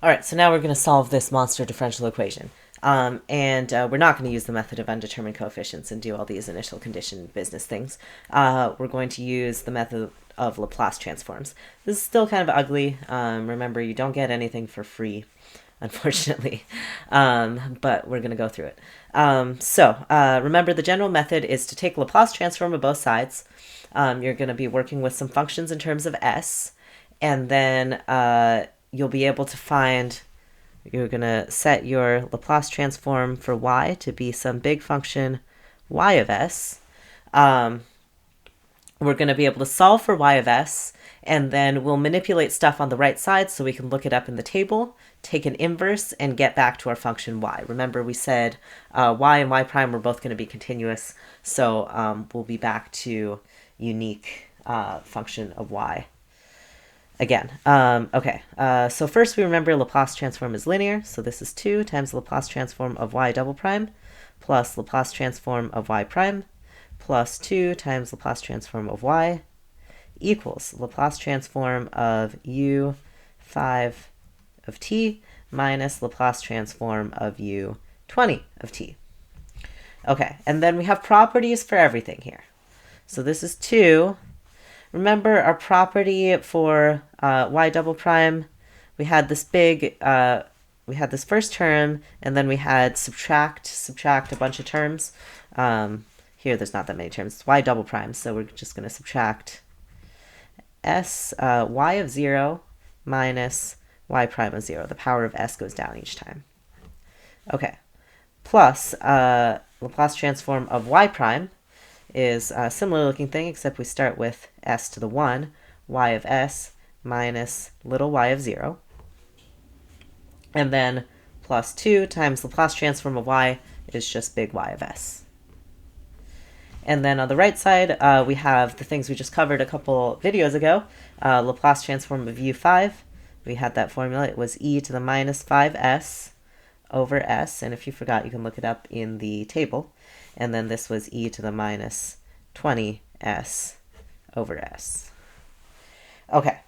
All right, so now we're going to solve this monster differential equation. We're not going to use the method of undetermined coefficients and do all these initial condition business things. We're going to use the method of Laplace transforms. This is still kind of ugly. Remember, you don't get anything for free, unfortunately, but we're going to go through it. Remember, the general method is to take Laplace transform of both sides. You're going to be working with some functions in terms of s, and then you'll be able to find, you're going to set your Laplace transform for y to be some big function y of s. We're going to be able to solve for y of s, and then we'll manipulate stuff on the right side so we can look it up in the table, take an inverse, and get back to our function y. Remember, we said y and y prime were both going to be continuous, so we'll be back to unique function of y. Again, so first we remember Laplace transform is linear, so this is 2 times Laplace transform of y double prime plus Laplace transform of y prime plus 2 times Laplace transform of y equals Laplace transform of u5 of t minus Laplace transform of u20 of t. Okay, and then we have properties for everything here. So this is 2. Remember our property for y double prime, we had this big, we had this first term, and then we had subtract a bunch of terms. Here there's not that many terms. It's y double prime, so we're just going to subtract y of 0 minus y prime of 0. The power of s goes down each time. Okay, plus Laplace transform of y prime is a similar looking thing, except we start with s to the 1, y of s minus little y of 0. And then plus 2 times Laplace transform of y is just big y of s. And then on the right side, we have the things we just covered a couple videos ago. Laplace transform of u5. We had that formula. It was e to the minus 5s over s. And if you forgot, you can look it up in the table. And then this was e to the minus 20s over s. Okay,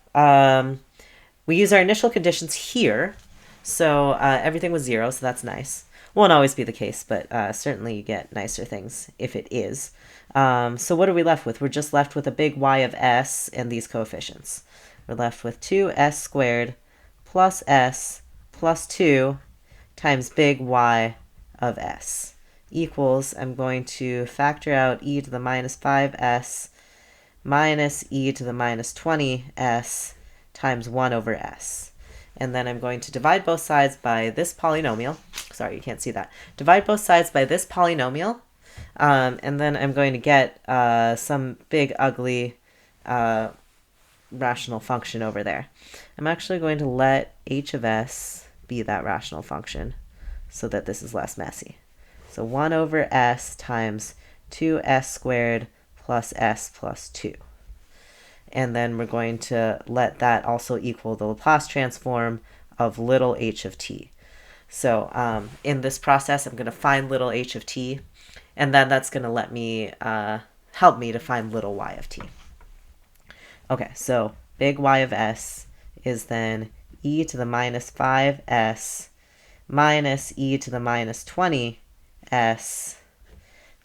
we use our initial conditions here. So everything was 0, so that's nice. Won't always be the case, but certainly you get nicer things if it is. So what are we left with? We're just left with a big y of s and these coefficients. We're left with 2s squared plus s plus 2 times big y of s equals, I'm going to factor out e to the minus 5s minus e to the minus 20s times 1 over s. And then I'm going to divide both sides by this polynomial. Sorry, you can't see that. Divide both sides by this polynomial. And then I'm going to get some big, ugly rational function over there. I'm actually going to let h of s be that rational function so that this is less messy. So 1 over s times 2s squared plus s plus 2. And then we're going to let that also equal the Laplace transform of little h of t. So in this process, I'm going to find little h of t, and then that's going to let me help me to find little y of t. Okay, so big y of s is then e to the minus 5s minus e to the minus 20s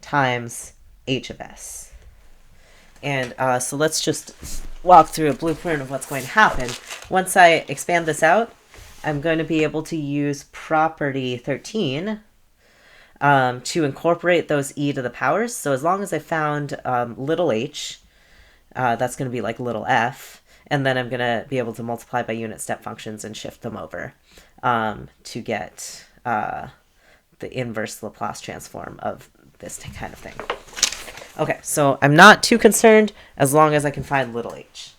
times h of s. And so let's just walk through a blueprint of what's going to happen. Once I expand this out, I'm going to be able to use property 13 to incorporate those e to the powers. So as long as I found little h, that's going to be like little f, and then I'm going to be able to multiply by unit step functions and shift them over to get the inverse Laplace transform of this kind of thing. Okay, so I'm not too concerned as long as I can find little h.